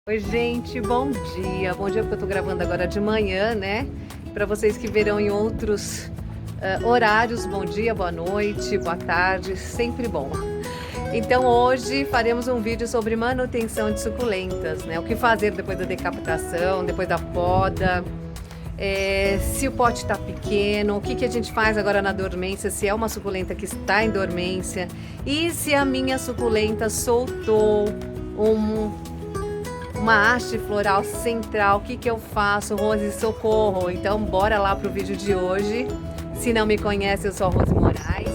Oi, gente, bom dia. Bom dia, porque eu tô gravando agora de manhã, né? Para vocês que verão em outros horários, bom dia, boa noite, boa tarde, sempre bom. Então hoje faremos um vídeo sobre manutenção de suculentas, né? O que fazer depois da decapitação, depois da poda, se o pote está pequeno, o que a gente faz agora na dormência, se é uma suculenta que está em dormência e se a minha suculenta soltou uma haste floral central, o que eu faço? Rose, socorro! Então bora lá pro vídeo de hoje. Se não me conhece, eu sou a Rose Moraes.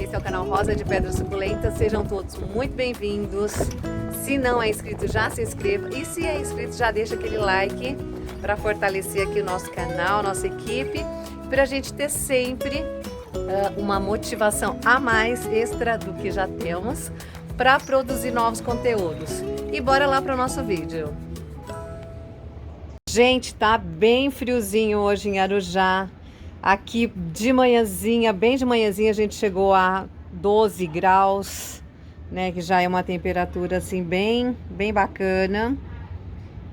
Esse é o canal Rosa de Pedra Suculenta. Sejam todos muito bem-vindos. Se não é inscrito, já se inscreva. E se é inscrito, já deixa aquele like para fortalecer aqui o nosso canal, nossa equipe, para a gente ter sempre uma motivação a mais, extra do que já temos, para produzir novos conteúdos. E bora lá para o nosso vídeo. Gente, tá bem friozinho hoje em Arujá. Aqui de manhãzinha, bem de manhãzinha, a gente chegou a 12 graus, né? Que já é uma temperatura assim bem bacana.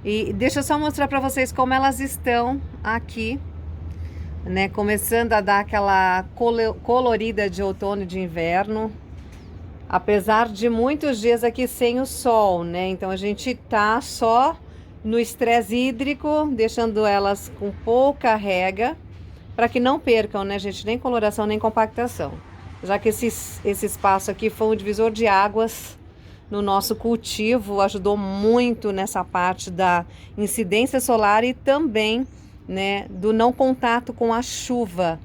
E deixa eu só mostrar para vocês como elas estão aqui, né? Começando a dar aquela colorida de outono e de inverno. Apesar de muitos dias aqui sem o sol, né? Então a gente tá só no estresse hídrico, deixando elas com pouca rega, para que não percam, né, gente? Nem coloração, nem compactação. Já que esse espaço aqui foi um divisor de águas no nosso cultivo, ajudou muito nessa parte da incidência solar e também, né, do não contato com a chuva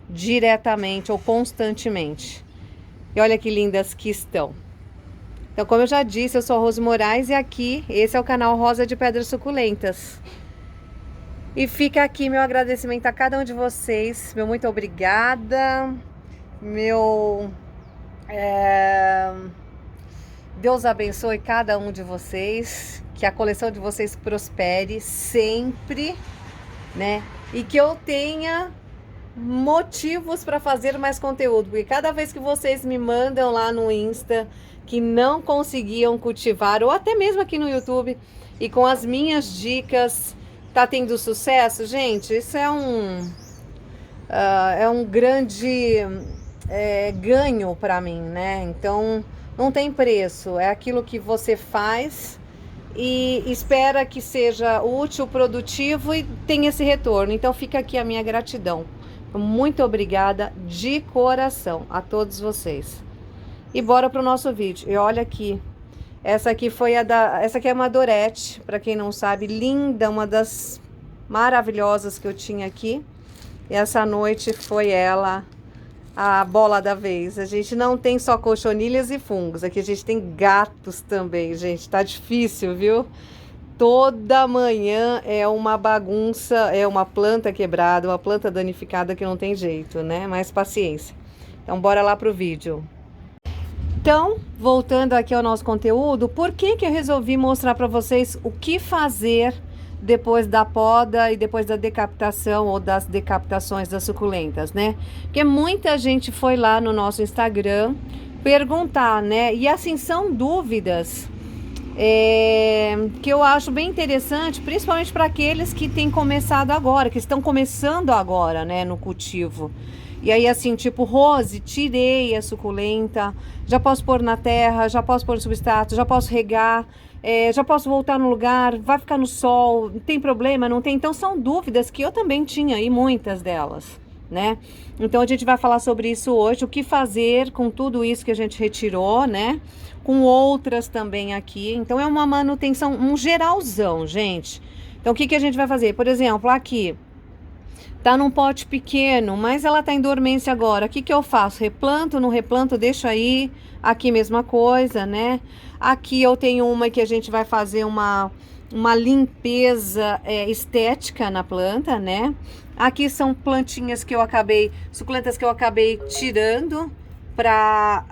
diretamente ou constantemente. E olha que lindas que estão. Então, como eu já disse, eu sou a Rose Moraes e aqui, esse é o canal Rosa de Pedras Suculentas. E fica aqui meu agradecimento a cada um de vocês, meu muito obrigada, Deus abençoe cada um de vocês, que a coleção de vocês prospere sempre, né? E que eu tenha motivos para fazer mais conteúdo, porque cada vez que vocês me mandam lá no Insta que não conseguiam cultivar, ou até mesmo aqui no YouTube, e com as minhas dicas tá tendo sucesso, gente, isso é um grande ganho para mim, né? Então não tem preço, é aquilo que você faz e espera que seja útil, produtivo e tenha esse retorno. Então fica aqui a minha gratidão. Muito obrigada de coração a todos vocês. E bora pro nosso vídeo. E olha aqui. Essa aqui essa aqui é uma Dorete, para quem não sabe, linda, uma das maravilhosas que eu tinha aqui. E essa noite foi ela a bola da vez. A gente não tem só cochonilhas e fungos, aqui a gente tem gatos também, gente. Tá difícil, viu? Toda manhã é uma bagunça, é uma planta quebrada, uma planta danificada que não tem jeito, né? Mas paciência. Então, bora lá pro vídeo. Então, voltando aqui ao nosso conteúdo, por que eu resolvi mostrar para vocês o que fazer depois da poda e depois da decapitação ou das decapitações das suculentas, né? Porque muita gente foi lá no nosso Instagram perguntar, né? E assim, são dúvidas que eu acho bem interessante, principalmente para aqueles que têm começado agora, que estão começando agora, né, no cultivo. E aí assim, tipo, Rose, tirei a suculenta, já posso pôr na terra, já posso pôr no substrato, já posso regar, já posso voltar no lugar, vai ficar no sol, tem problema, não tem? Então são dúvidas que eu também tinha e muitas delas, né? Então a gente vai falar sobre isso hoje, o que fazer com tudo isso que a gente retirou, né? Com outras também aqui. Então é uma manutenção, um geralzão, gente. Então o que a gente vai fazer? Por exemplo, aqui tá num pote pequeno, mas ela tá em dormência agora. O que eu faço? Replanto, não replanto, deixo aí. Aqui mesma coisa, né? Aqui eu tenho uma que a gente vai fazer uma limpeza estética na planta, né? Aqui são plantinhas que eu acabei, suculentas que eu acabei tirando para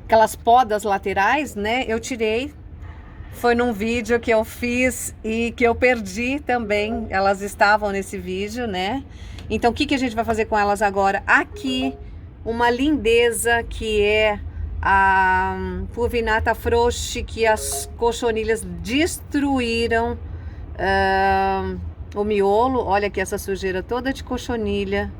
aquelas podas laterais, né? Eu tirei. Foi num vídeo que eu fiz e que eu perdi também. Elas estavam nesse vídeo, né? Então, o que a gente vai fazer com elas agora? Aqui, uma lindeza que é a Pulvinata frouxi, que as cochonilhas destruíram o miolo. Olha aqui essa sujeira toda de cochonilha.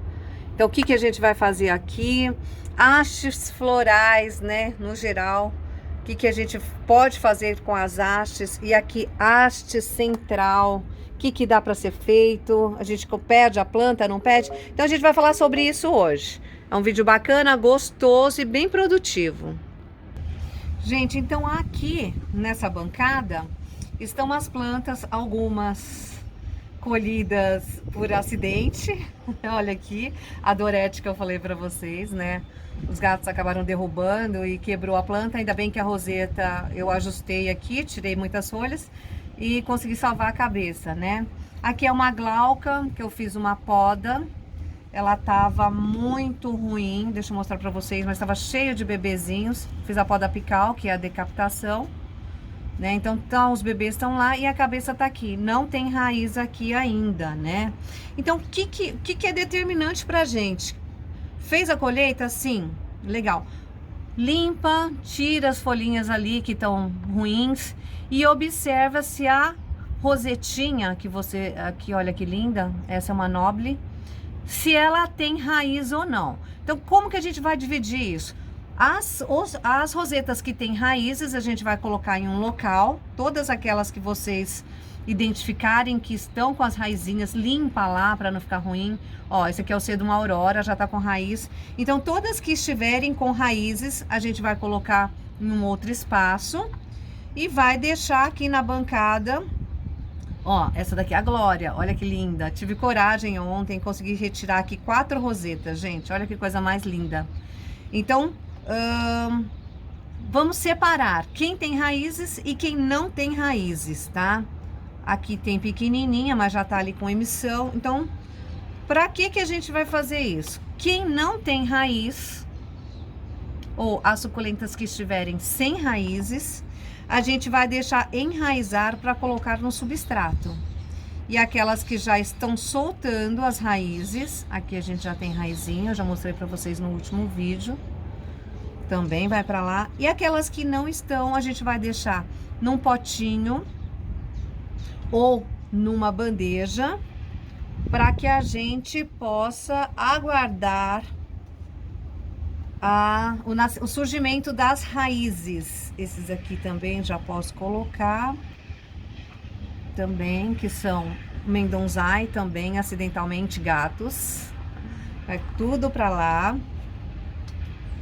Então o que que a gente vai fazer aqui? Hastes florais, né, no geral. O que que a gente pode fazer com as hastes? E aqui haste central. O que que dá para ser feito? A gente perde a planta, não perde? Então a gente vai falar sobre isso hoje. É um vídeo bacana, gostoso e bem produtivo. Gente, então aqui nessa bancada estão as plantas, algumas colhidas por acidente. Olha aqui, a Dorete que eu falei para vocês, né? Os gatos acabaram derrubando e quebrou a planta. Ainda bem que a roseta eu ajustei aqui, tirei muitas folhas e consegui salvar a cabeça, né? Aqui é uma glauca que eu fiz uma poda. Ela tava muito ruim, deixa eu mostrar pra vocês, mas tava cheio de bebezinhos. Fiz a poda apical, que é a decapitação, né? Então os bebês estão lá e a cabeça tá aqui. Não tem raiz aqui ainda, né? Então o que é determinante pra gente? Fez a colheita? Sim, legal. Limpa, tira as folhinhas ali que estão ruins e observa se a rosetinha que você... Aqui, olha que linda, essa é uma noble. Se ela tem raiz ou não. Então, como que a gente vai dividir isso? As rosetas que têm raízes, a gente vai colocar em um local. Todas aquelas que vocês identificarem que estão com as raizinhas, limpa lá para não ficar ruim. Ó, esse aqui é o Sedum Aurora, já tá com raiz. Então, todas que estiverem com raízes, a gente vai colocar em um outro espaço. E vai deixar aqui na bancada... Ó, essa daqui é a Glória, olha que linda. Tive coragem ontem, consegui retirar aqui 4 rosetas, gente. Olha que coisa mais linda. Então, vamos separar quem tem raízes e quem não tem raízes, tá? Aqui tem pequenininha, mas já tá ali com emissão. Então, pra que a gente vai fazer isso? Quem não tem raiz, ou as suculentas que estiverem sem raízes, a gente vai deixar enraizar para colocar no substrato. E aquelas que já estão soltando as raízes, aqui a gente já tem raizinha, eu já mostrei para vocês no último vídeo. Também vai para lá. E aquelas que não estão, a gente vai deixar num potinho ou numa bandeja, para que a gente possa aguardar o surgimento das raízes. Esses aqui também já posso colocar. Também, que são Mendonzai, também acidentalmente gatos. Vai tudo pra lá.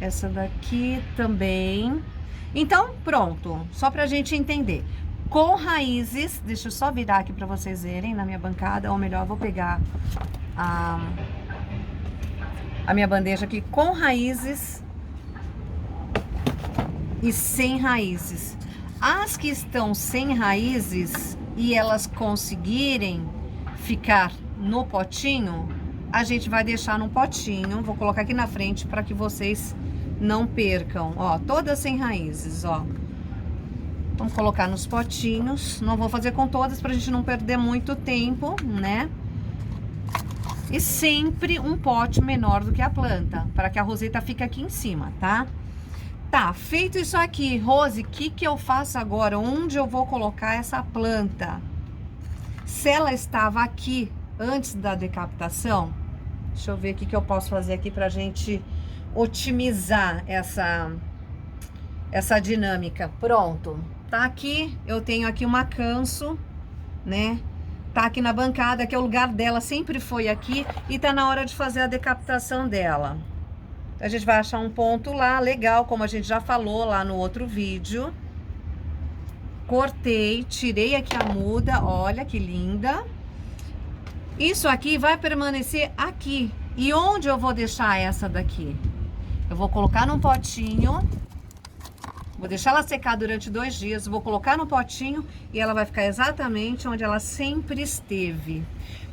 Essa daqui também. Então, pronto. Só pra gente entender. Com raízes, deixa eu só virar aqui pra vocês verem na minha bancada. Ou melhor, eu vou pegar a minha bandeja aqui com raízes e sem raízes. As que estão sem raízes e elas conseguirem ficar no potinho, a gente vai deixar no potinho. Vou colocar aqui na frente para que vocês não percam. Ó, todas sem raízes, ó. Vamos colocar nos potinhos. Não vou fazer com todas pra gente não perder muito tempo, né? E sempre um pote menor do que a planta, para que a roseta fique aqui em cima, tá? Tá, feito isso aqui, Rose, o que eu faço agora? Onde eu vou colocar essa planta? Se ela estava aqui antes da decapitação, deixa eu ver o que eu posso fazer aqui pra gente otimizar essa dinâmica. Pronto, tá aqui, eu tenho aqui uma canso, né? Tá aqui na bancada, que é o lugar dela, sempre foi aqui, e tá na hora de fazer a decapitação dela. A gente vai achar um ponto lá, legal, como a gente já falou lá no outro vídeo. Cortei, tirei aqui a muda, olha que linda. Isso aqui vai permanecer aqui. E onde eu vou deixar essa daqui? Eu vou colocar num potinho. Vou deixar ela secar durante 2 dias, vou colocar no potinho e ela vai ficar exatamente onde ela sempre esteve.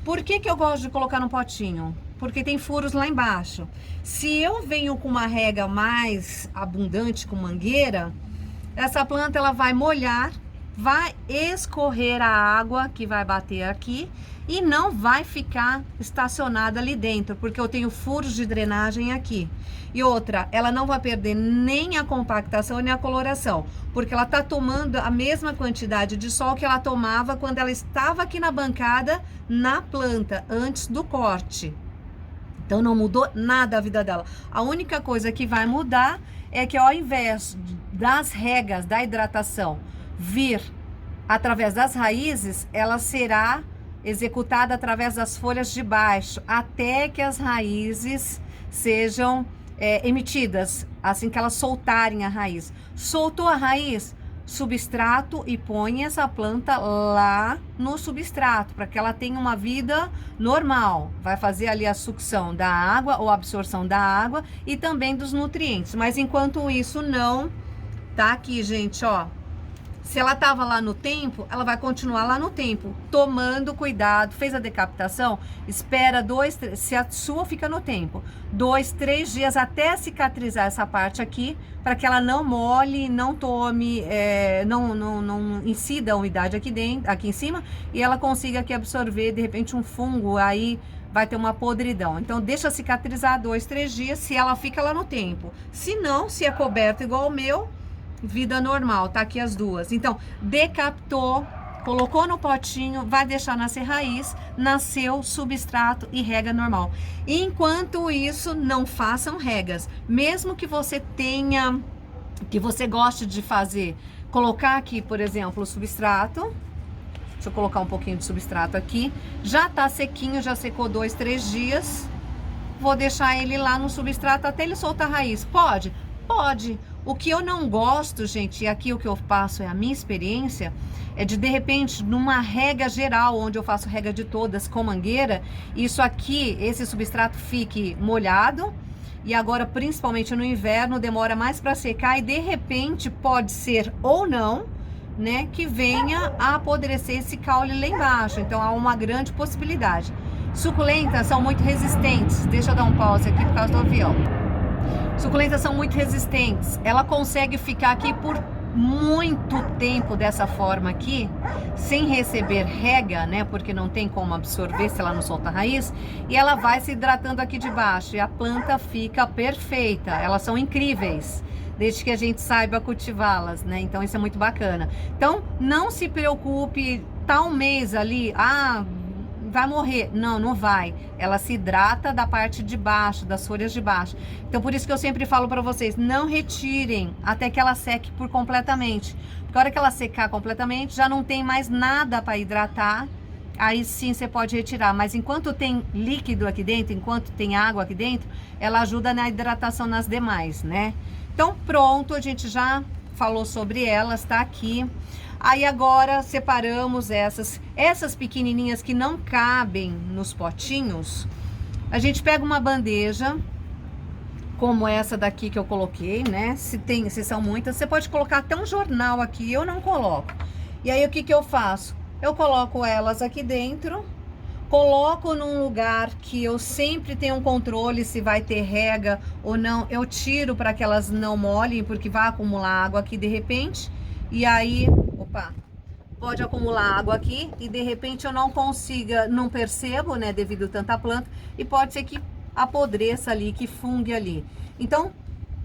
Por que eu gosto de colocar no potinho? Porque tem furos lá embaixo. Se eu venho com uma rega mais abundante, com mangueira, essa planta ela vai molhar vai escorrer a água que vai bater aqui e não vai ficar estacionada ali dentro, porque eu tenho furos de drenagem aqui. E outra, ela não vai perder nem a compactação nem a coloração, porque ela tá tomando a mesma quantidade de sol que ela tomava quando ela estava aqui na bancada, na planta, antes do corte. Então não mudou nada a vida dela. A única coisa que vai mudar é que ao invés das regas, da hidratação, vir através das raízes, ela será executada através das folhas de baixo, até que as raízes sejam emitidas, assim que elas soltarem a raiz. Soltou a raiz, substrato, e põe essa planta lá no substrato, para que ela tenha uma vida normal. Vai fazer ali a sucção da água ou a absorção da água e também dos nutrientes. Mas enquanto isso não, tá aqui, gente, ó. Se ela estava lá no tempo, ela vai continuar lá no tempo, tomando cuidado. Fez a decapitação, espera 2, 3, se a sua fica no tempo, 2, 3 dias até cicatrizar essa parte aqui, para que ela não molhe, não tome, não incida a umidade aqui dentro, aqui em cima, e ela consiga aqui absorver, de repente, um fungo, aí vai ter uma podridão. Então deixa cicatrizar 2, 3 dias, se ela fica lá no tempo. Se não, se é coberto igual o meu, vida normal, tá aqui as duas. Então, decapitou, colocou no potinho, vai deixar nascer raiz, nasceu substrato e rega normal. Enquanto isso, não façam regas. Mesmo que você tenha, que você goste de fazer, colocar aqui, por exemplo, o substrato. Deixa eu colocar um pouquinho de substrato aqui. Já tá sequinho, já secou 2, 3 dias. Vou deixar ele lá no substrato até ele soltar raiz. Pode? Pode. O que eu não gosto, gente, e aqui o que eu passo é a minha experiência, é de repente, numa rega geral, onde eu faço rega de todas com mangueira, isso aqui, esse substrato fique molhado, e agora, principalmente no inverno, demora mais para secar, e de repente, pode ser ou não, né, que venha a apodrecer esse caule lá embaixo. Então, há uma grande possibilidade. Suculentas são muito resistentes. Deixa eu dar um pause aqui por causa do avião. Suculentas são muito resistentes. Ela consegue ficar aqui por muito tempo dessa forma aqui, sem receber rega, né? Porque não tem como absorver se ela não solta a raiz. E ela vai se hidratando aqui de baixo. E a planta fica perfeita. Elas são incríveis, desde que a gente saiba cultivá-las, né? Então isso é muito bacana. Então não se preocupe, tá um mês ali, vai morrer. Não, não vai. Ela se hidrata da parte de baixo, das folhas de baixo. Então, por isso que eu sempre falo para vocês, não retirem até que ela seque por completamente. Porque a hora que ela secar completamente, já não tem mais nada para hidratar. Aí sim você pode retirar. Mas enquanto tem líquido aqui dentro, enquanto tem água aqui dentro, ela ajuda na hidratação nas demais, né? Então, pronto, a gente já falou sobre elas, tá aqui. Aí agora separamos essas pequenininhas que não cabem nos potinhos. A gente pega uma bandeja, como essa daqui que eu coloquei, né? Se são muitas, você pode colocar até um jornal aqui, eu não coloco. E aí o que eu faço? Eu coloco elas aqui dentro, coloco num lugar que eu sempre tenho um controle se vai ter rega ou não. Eu tiro para que elas não molhem, porque vai acumular água aqui de repente. E aí, pode acumular água aqui e de repente eu não consiga, não percebo, né, devido a tanta planta, e pode ser que apodreça ali, que fungue ali. Então,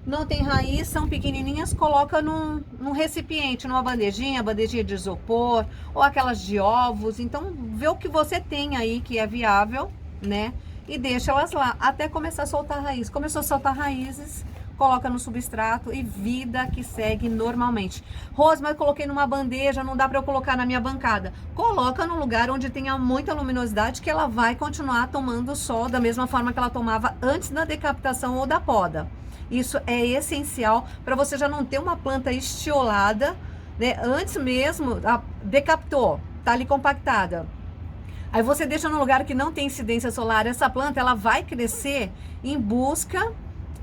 não tem raiz, são pequenininhas, coloca num recipiente, numa bandejinha de isopor, ou aquelas de ovos. Então, vê o que você tem aí que é viável, né, e deixa elas lá, até começar a soltar raiz. Começou a soltar raízes, coloca no substrato e vida que segue normalmente. Rose, mas eu coloquei numa bandeja, não dá para eu colocar na minha bancada. Coloca num lugar onde tenha muita luminosidade, que ela vai continuar tomando sol da mesma forma que ela tomava antes da decapitação ou da poda. Isso é essencial para você já não ter uma planta estiolada, né? Antes mesmo, decapitou, tá ali compactada. Aí você deixa num lugar que não tem incidência solar, essa planta ela vai crescer em busca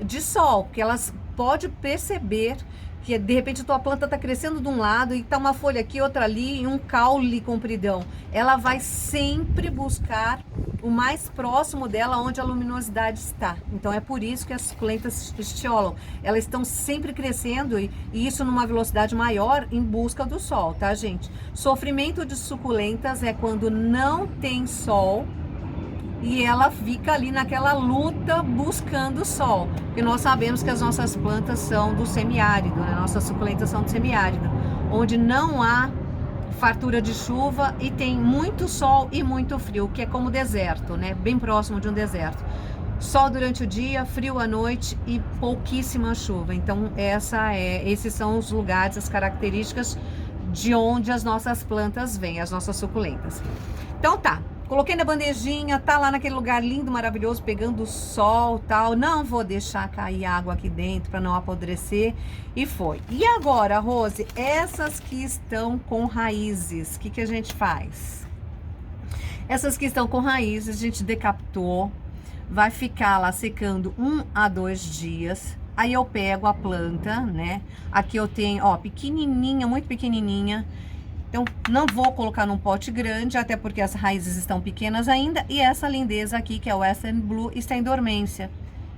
de sol, porque elas pode perceber que de repente a tua planta está crescendo de um lado e tá uma folha aqui, outra ali, e um caule compridão. Ela vai sempre buscar o mais próximo dela, onde a luminosidade está. Então é por isso que as suculentas estiolam. Elas estão sempre crescendo e isso numa velocidade maior em busca do sol, tá, gente? Sofrimento de suculentas é quando não tem sol e ela fica ali naquela luta buscando sol, porque nós sabemos que as nossas plantas são do semiárido, né? Nossas suculentas são do semiárido, onde não há fartura de chuva e tem muito sol e muito frio, que é como deserto, né? Bem próximo de um deserto. Sol durante o dia, frio à noite e pouquíssima chuva. Então esses são os lugares, as características de onde as nossas plantas vêm, as nossas suculentas. Então tá. Coloquei na bandejinha, tá lá naquele lugar lindo, maravilhoso, pegando sol, tal. Não vou deixar cair água aqui dentro para não apodrecer. E foi. E agora, Rose, essas que estão com raízes, o que a gente faz? Essas que estão com raízes, a gente decapitou, vai ficar lá secando 1 a 2 dias. Aí eu pego a planta, né? Aqui eu tenho, ó, pequenininha, muito pequenininha. Então, não vou colocar num pote grande, até porque as raízes estão pequenas ainda. E essa lindeza aqui, que é o Western Blue, está em dormência.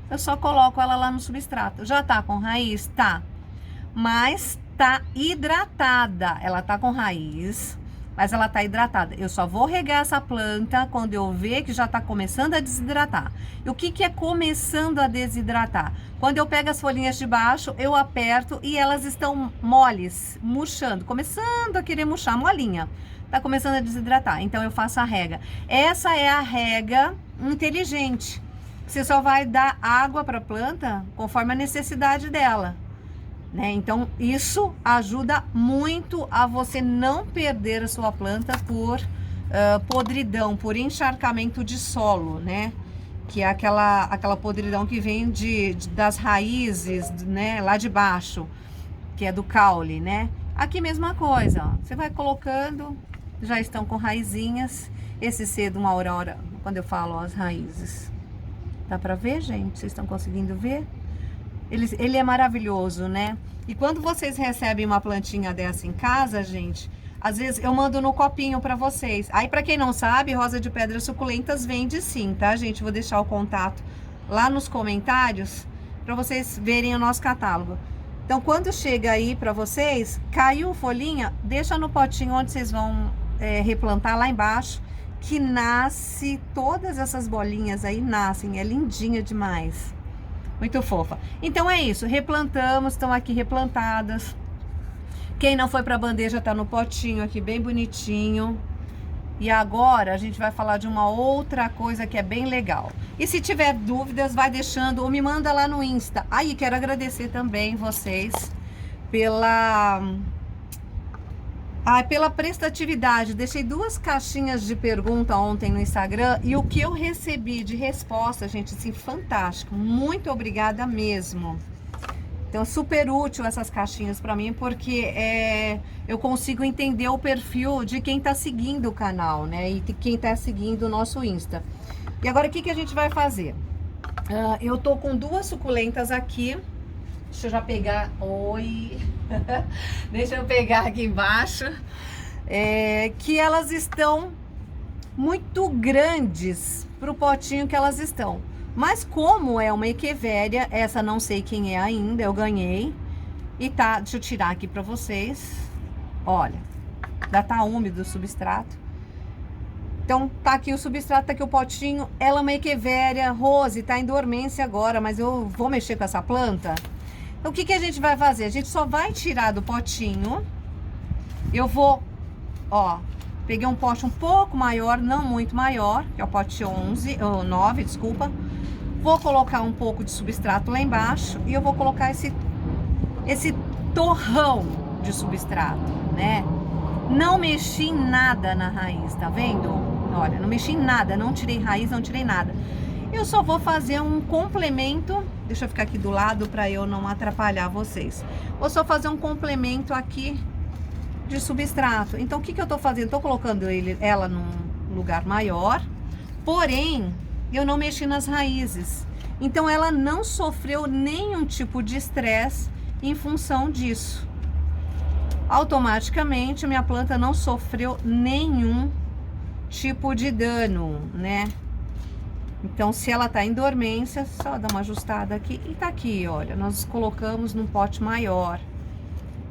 Eu só coloco ela lá no substrato. Já tá com raiz? Tá. Mas tá hidratada. Ela tá com raiz, mas ela tá hidratada. Eu só vou regar essa planta quando eu ver que já tá começando a desidratar. E o que é começando a desidratar? Quando eu pego as folhinhas de baixo, eu aperto e elas estão moles, murchando, começando a querer murchar, molinha. Tá começando a desidratar, então eu faço a rega. Essa é a rega inteligente. Você só vai dar água para a planta conforme a necessidade dela, né? Então isso ajuda muito a você não perder a sua planta por podridão, por encharcamento de solo, né? Que é aquela podridão que vem das raízes, né, lá de baixo, que é do caule, né? Aqui mesma coisa, ó. Você vai colocando, já estão com raizinhas. Esse cedo, uma aurora, quando eu falo, ó, as raízes. Dá pra ver, gente? Vocês estão conseguindo ver? Ele é maravilhoso, né? E quando vocês recebem uma plantinha dessa em casa, gente, às vezes eu mando no copinho para vocês. Aí, para quem não sabe, Rosa de Pedras Suculentas vende sim, tá, gente? Vou deixar o contato lá nos comentários para vocês verem o nosso catálogo. Então, quando chega aí para vocês, caiu folhinha, deixa no potinho onde vocês vão replantar lá embaixo, que nasce, todas essas bolinhas aí nascem, é lindinha demais. Muito fofa. Então é isso, replantamos, estão aqui replantadas. Quem não foi para a bandeja tá no potinho aqui, bem bonitinho. E agora a gente vai falar de uma outra coisa que é bem legal. E se tiver dúvidas, vai deixando ou me manda lá no Insta. Aí, quero agradecer também vocês pela prestatividade. Deixei 2 caixinhas de pergunta ontem no Instagram e o que eu recebi de resposta, gente, assim, fantástico. Muito obrigada mesmo. Então, super útil essas caixinhas para mim, porque eu consigo entender o perfil de quem tá seguindo o canal, né? E de quem tá seguindo o nosso Insta. E agora, o que a gente vai fazer? Eu tô com 2 suculentas aqui. Deixa eu já pegar... Oi! Deixa eu pegar aqui embaixo. Que elas estão muito grandes pro potinho que elas estão. Mas como é uma echeveria, essa não sei quem é ainda, eu ganhei. E tá, deixa eu tirar aqui pra vocês. Olha, já tá úmido o substrato. Então, tá aqui o substrato, tá aqui o potinho. Ela é uma echeveria, Rose, tá em dormência agora, mas eu vou mexer com essa planta. Então, o que a gente vai fazer? A gente só vai tirar do potinho. Eu vou, ó, peguei um pote um pouco maior, não muito maior, que é o pote 9, desculpa. Vou colocar um pouco de substrato lá embaixo e eu vou colocar esse torrão de substrato, né? Não mexi em nada na raiz, tá vendo? Olha, não mexi em nada, não tirei raiz, não tirei nada. Eu só vou fazer um complemento, deixa eu ficar aqui do lado para eu não atrapalhar vocês. Vou só fazer um complemento aqui de substrato. Então, o que eu tô fazendo? Tô colocando ela num lugar maior, porém, eu não mexi nas raízes. Então, ela não sofreu nenhum tipo de estresse em função disso. Automaticamente minha planta não sofreu nenhum tipo de dano, né? Então, se ela tá em dormência, só dar uma ajustada aqui e tá aqui, olha, nós colocamos num pote maior.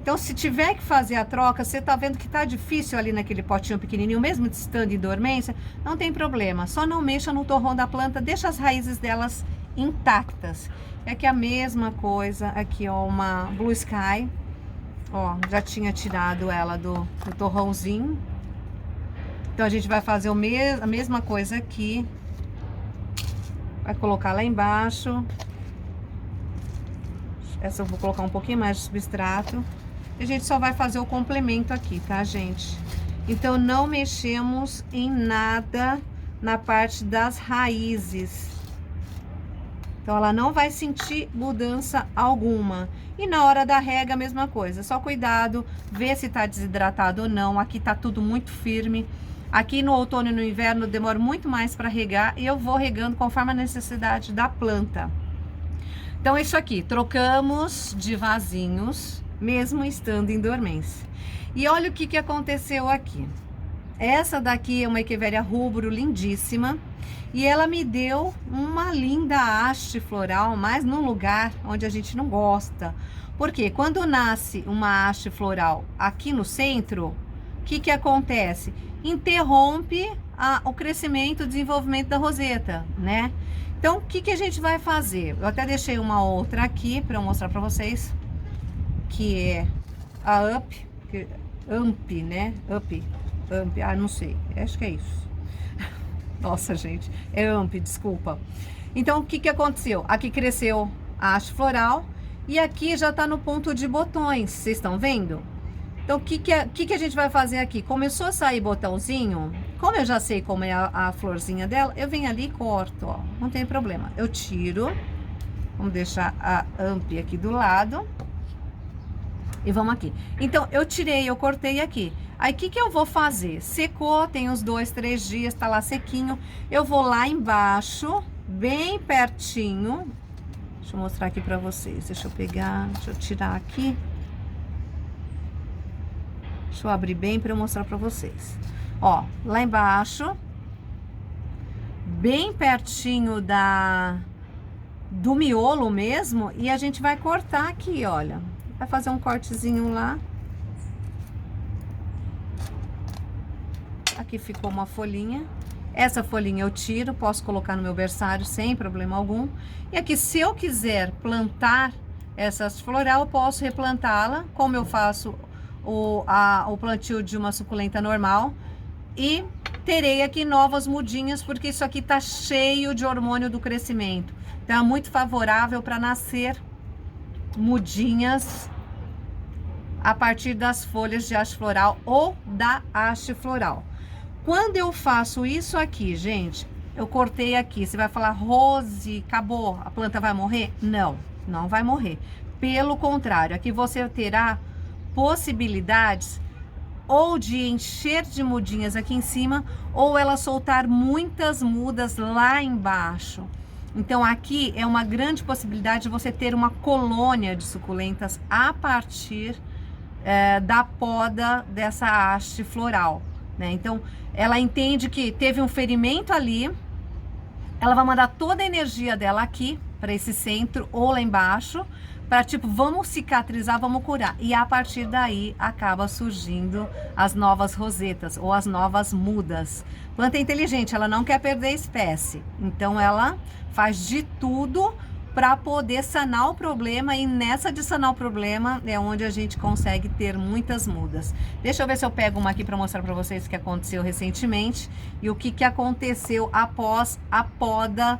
Então, se tiver que fazer a troca, você tá vendo que tá difícil ali naquele potinho pequenininho, mesmo estando em dormência, não tem problema. Só não mexa no torrão da planta, deixa as raízes delas intactas. É que a mesma coisa aqui, ó, uma Blue Sky, ó, já tinha tirado ela do torrãozinho. Então, a gente vai fazer a mesma coisa aqui. Vai colocar lá embaixo. Essa eu vou colocar um pouquinho mais de substrato. E a gente só vai fazer o complemento aqui, tá, gente? Então, não mexemos em nada na parte das raízes. Então, ela não vai sentir mudança alguma. E na hora da rega, a mesma coisa. Só cuidado, ver se tá desidratado ou não. Aqui tá tudo muito firme. Aqui no outono e no inverno demora muito mais para regar e eu vou regando conforme a necessidade da planta. Então, isso aqui, trocamos de vasinhos, mesmo estando em dormência. E olha o que aconteceu aqui. Essa daqui é uma Echeveria rubro lindíssima e ela me deu uma linda haste floral, mas num lugar onde a gente não gosta. Porque quando nasce uma haste floral aqui no centro, o que acontece? Interrompe o crescimento, o desenvolvimento da roseta, né? Então, o que a gente vai fazer? Eu até deixei uma outra aqui para eu mostrar para vocês, que é a Amp, né? Amp, não sei, acho que é isso. Nossa, gente, é Amp, desculpa. Então, o que aconteceu? Aqui cresceu a haste floral e aqui já tá no ponto de botões, vocês estão vendo? Então, o que a gente vai fazer aqui? Começou a sair botãozinho, como eu já sei como é a florzinha dela, eu venho ali e corto, ó, não tem problema. Eu tiro, vamos deixar a Amp aqui do lado, e vamos aqui. Então, eu tirei, eu cortei aqui. Aí, o que eu vou fazer? Secou, tem uns 2, 3 dias, tá lá sequinho. Eu vou lá embaixo, bem pertinho. Deixa eu mostrar aqui pra vocês, deixa eu pegar, deixa eu tirar aqui. Deixa eu abrir bem para eu mostrar para vocês. Ó, lá embaixo, bem pertinho do miolo mesmo, e a gente vai cortar aqui, olha. Vai fazer um cortezinho lá. Aqui ficou uma folhinha. Essa folhinha eu tiro, posso colocar no meu berçário sem problema algum. E aqui, se eu quiser plantar essas floral, eu posso replantá-la, como eu faço o plantio de uma suculenta normal, e terei aqui novas mudinhas, porque isso aqui tá cheio de hormônio do crescimento, então é muito favorável para nascer mudinhas a partir das folhas de haste floral ou da haste floral. Quando eu faço isso aqui, gente, eu cortei aqui, você vai falar, Rose, acabou, a planta vai morrer? Não, não vai morrer, pelo contrário, aqui você terá possibilidades ou de encher de mudinhas aqui em cima, ou ela soltar muitas mudas lá embaixo. Então, aqui é uma grande possibilidade de você ter uma colônia de suculentas a partir da poda dessa haste floral, né? Então, ela entende que teve um ferimento ali, ela vai mandar toda a energia dela aqui para esse centro ou lá embaixo, para tipo, vamos cicatrizar, vamos curar. E a partir daí acaba surgindo as novas rosetas ou as novas mudas. Planta inteligente, ela não quer perder a espécie. Então ela faz de tudo para poder sanar o problema, e nessa de sanar o problema é onde a gente consegue ter muitas mudas. Deixa eu ver se eu pego uma aqui para mostrar para vocês o que aconteceu recentemente e o que aconteceu após a poda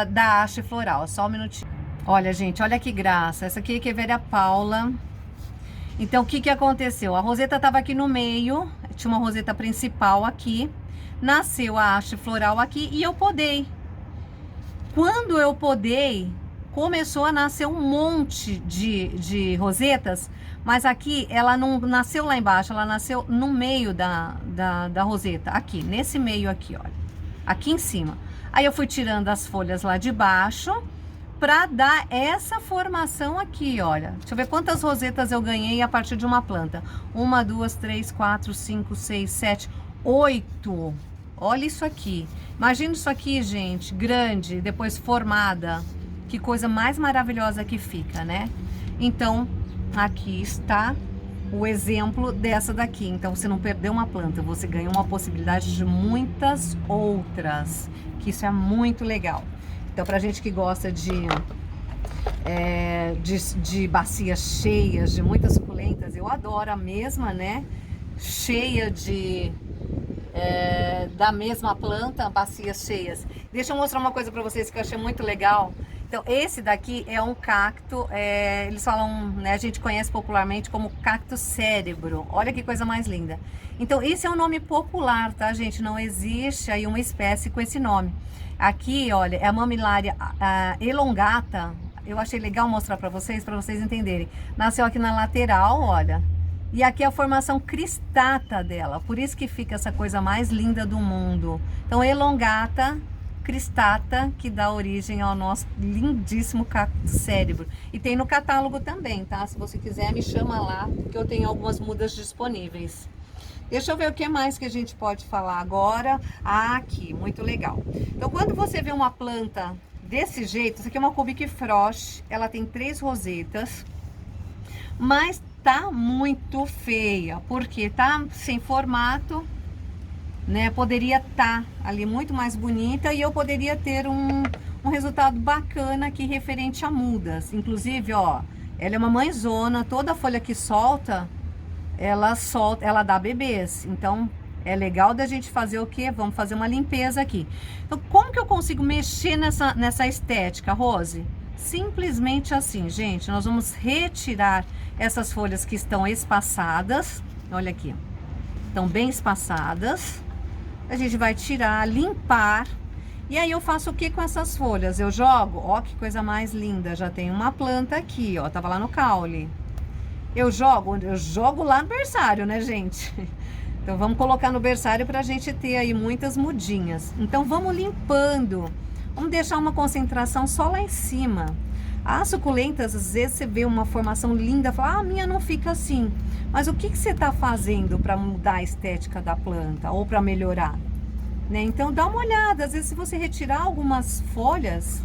da haste floral. Só um minutinho. Olha, gente, olha que graça. Essa aqui é Echeveria Paula. Então, o que aconteceu? A roseta estava aqui no meio, tinha uma roseta principal aqui, nasceu a haste floral aqui e eu podei. Quando eu podei, começou a nascer um monte de rosetas, mas aqui ela não nasceu lá embaixo, ela nasceu no meio da roseta, aqui, nesse meio aqui, olha, aqui em cima. Aí eu fui tirando as folhas lá de baixo, para dar essa formação aqui, olha. Deixa eu ver quantas rosetas eu ganhei a partir de uma planta. 1, 2, 3, 4, 5, 6, 7, 8. Olha isso aqui. Imagina isso aqui, gente, grande, depois formada. Que coisa mais maravilhosa que fica, né? Então, aqui está o exemplo dessa daqui. Então, você não perdeu uma planta, você ganhou uma possibilidade de muitas outras. Que isso é muito legal. Então, pra gente que gosta de bacias cheias, de muitas suculentas, eu adoro a mesma, né? Cheia da mesma planta, bacias cheias. Deixa eu mostrar uma coisa pra vocês que eu achei muito legal. Então, esse daqui é um cacto, eles falam, né, a gente conhece popularmente como cacto cérebro. Olha que coisa mais linda. Então, esse é um nome popular, tá, gente? Não existe aí uma espécie com esse nome. Aqui, olha, é a Mammillaria elongata. Eu achei legal mostrar para vocês entenderem. Nasceu aqui na lateral, olha. E aqui é a formação cristata dela. Por isso que fica essa coisa mais linda do mundo. Então, elongata cristata, que dá origem ao nosso lindíssimo cacto cérebro. E tem no catálogo também, tá? Se você quiser, me chama lá, que eu tenho algumas mudas disponíveis. Deixa eu ver o que mais que a gente pode falar agora. Ah, aqui, muito legal. Então, quando você vê uma planta desse jeito, isso aqui é uma Cubic Frost, ela tem 3 rosetas, mas tá muito feia, porque tá sem formato, né? Poderia estar ali muito mais bonita e eu poderia ter um resultado bacana aqui referente a mudas. Inclusive, ó, ela é uma mãezona, toda a folha que solta, ela dá bebês. Então, é legal da gente fazer o quê? Vamos fazer uma limpeza aqui. Então, como que eu consigo mexer nessa estética, Rose? Simplesmente assim, gente, nós vamos retirar essas folhas que estão espaçadas. Olha aqui, estão bem espaçadas. A gente vai tirar, limpar. E aí eu faço o que com essas folhas? Eu jogo, ó que coisa mais linda. Já tem uma planta aqui, ó, tava lá no caule. Eu jogo lá no berçário, né, gente? Então vamos colocar no berçário pra gente ter aí muitas mudinhas. Então vamos limpando. Vamos deixar uma concentração só lá em cima. As suculentas, às vezes você vê uma formação linda, fala, ah, a minha não fica assim. Mas o que você está fazendo para mudar a estética da planta ou para melhorar? Né? Então dá uma olhada, às vezes se você retirar algumas folhas,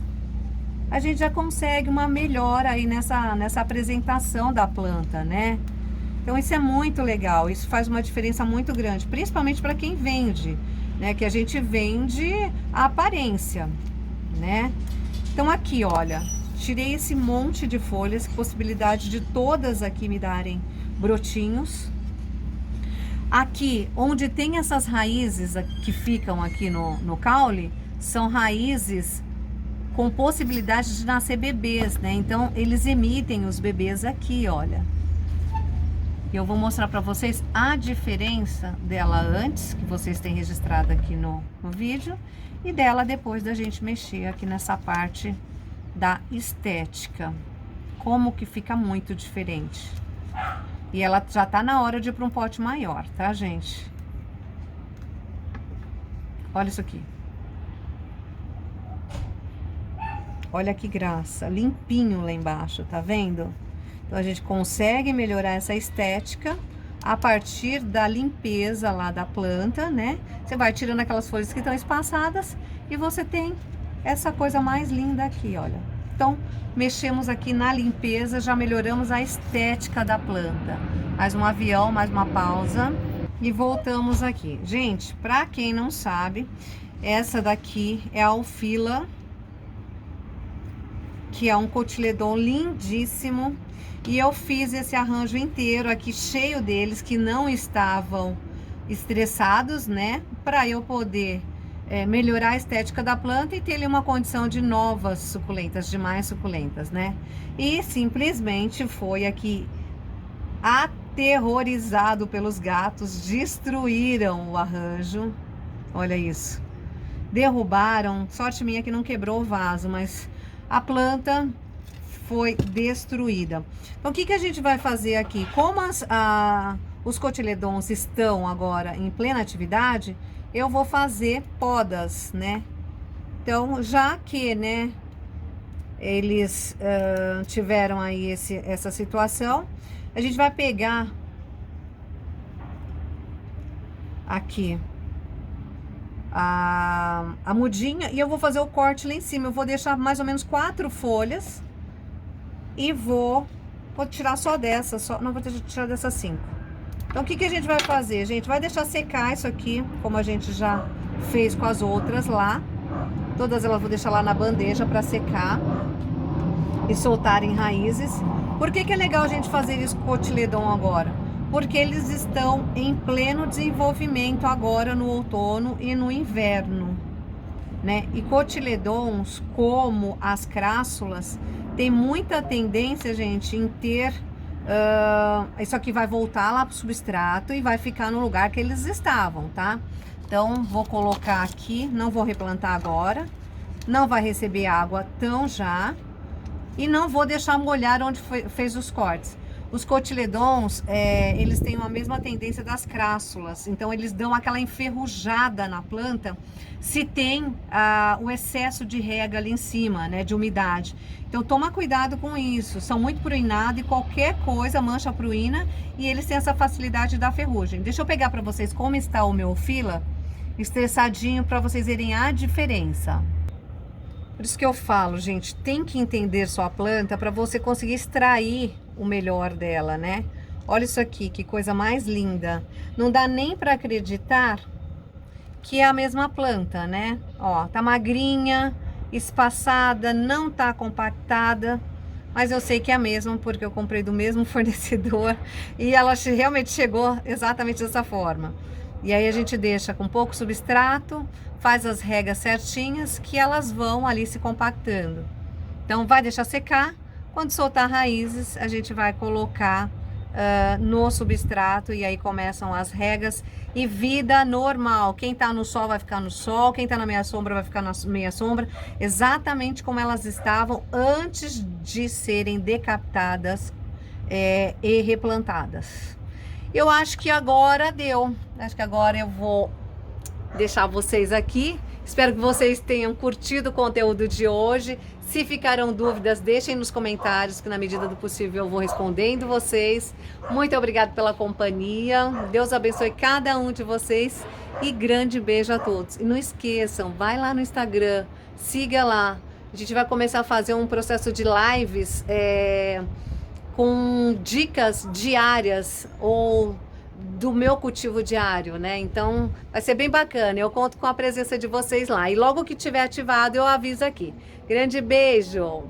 a gente já consegue uma melhora aí nessa apresentação da planta, né? Então isso é muito legal, isso faz uma diferença muito grande, principalmente para quem vende, né? Que a gente vende a aparência, né? Então aqui, olha, tirei esse monte de folhas, possibilidade de todas aqui me darem brotinhos. Aqui, onde tem essas raízes que ficam aqui no caule, são raízes com possibilidade de nascer bebês, né? Então, eles emitem os bebês aqui, olha. Eu vou mostrar para vocês a diferença dela antes, que vocês têm registrado aqui no vídeo, e dela depois da gente mexer aqui nessa parte da estética. Como que fica muito diferente. E ela já tá na hora de ir para um pote maior, tá, gente? Olha isso aqui. Olha que graça, limpinho lá embaixo, tá vendo? Então a gente consegue melhorar essa estética a partir da limpeza lá da planta, né? Você vai tirando aquelas folhas que estão espaçadas e você tem essa coisa mais linda aqui, olha. Então, mexemos aqui na limpeza, já melhoramos a estética da planta. Mais um avião, mais uma pausa e voltamos aqui. Gente, pra quem não sabe, essa daqui é a Ulfila, que é um cotiledon lindíssimo. E eu fiz esse arranjo inteiro aqui, cheio deles, que não estavam estressados, né? Pra eu poder melhorar a estética da planta e ter ali uma condição de novas suculentas, de mais suculentas, né? E simplesmente foi aqui aterrorizado pelos gatos, destruíram o arranjo. Olha isso. Derrubaram, sorte minha que não quebrou o vaso, mas a planta foi destruída. Então, o que a gente vai fazer aqui? Como os cotiledons estão agora em plena atividade, eu vou fazer podas, né? Então, já que, né, eles tiveram aí essa situação. A gente vai pegar aqui a mudinha e eu vou fazer o corte lá em cima. Eu vou deixar mais ou menos 4 folhas e vou tirar só dessa, não vou tirar dessas 5. Então o que a gente vai fazer? A gente vai deixar secar isso aqui, como a gente já fez com as outras lá. Todas elas vou deixar lá na bandeja para secar e soltarem raízes. Por que é legal a gente fazer isso com o cotiledon agora? Porque eles estão em pleno desenvolvimento agora no outono e no inverno, né? E cotiledons, como as crássulas, tem muita tendência, gente, em ter... isso aqui vai voltar lá pro substrato e vai ficar no lugar que eles estavam, tá? Então, vou colocar aqui, não vou replantar agora, não vai receber água tão já, e não vou deixar molhar onde fez os cortes. Os cotiledons, eles têm a mesma tendência das crássulas, então eles dão aquela enferrujada na planta se tem o excesso de rega ali em cima, né, de umidade. Então toma cuidado com isso, são muito pruinados e qualquer coisa mancha a pruina e eles têm essa facilidade da ferrugem. Deixa eu pegar para vocês como está o meu fila estressadinho para vocês verem a diferença. Por isso que eu falo, gente, tem que entender sua planta para você conseguir extrair o melhor dela, né? Olha isso aqui, que coisa mais linda. Não dá nem para acreditar que é a mesma planta, né? Ó, tá magrinha, espaçada, não tá compactada, mas eu sei que é a mesma porque eu comprei do mesmo fornecedor e ela realmente chegou exatamente dessa forma. E aí a gente deixa com pouco substrato, faz as regas certinhas que elas vão ali se compactando. Então vai deixar secar, quando soltar raízes a gente vai colocar no substrato e aí começam as regas e vida normal. Quem tá no sol vai ficar no sol, quem tá na meia sombra vai ficar na meia sombra, exatamente como elas estavam antes de serem decapitadas e replantadas. Eu acho que agora deu. Acho que agora eu vou deixar vocês aqui. Espero que vocês tenham curtido o conteúdo de hoje. Se ficaram dúvidas, deixem nos comentários, que na medida do possível eu vou respondendo vocês. Muito obrigada pela companhia. Deus abençoe cada um de vocês e grande beijo a todos. E não esqueçam, vai lá no Instagram, siga lá. A gente vai começar a fazer um processo de lives com dicas diárias ou do meu cultivo diário, né? Então vai ser bem bacana. Eu conto com a presença de vocês lá. E logo que tiver ativado, eu aviso aqui. Grande beijo!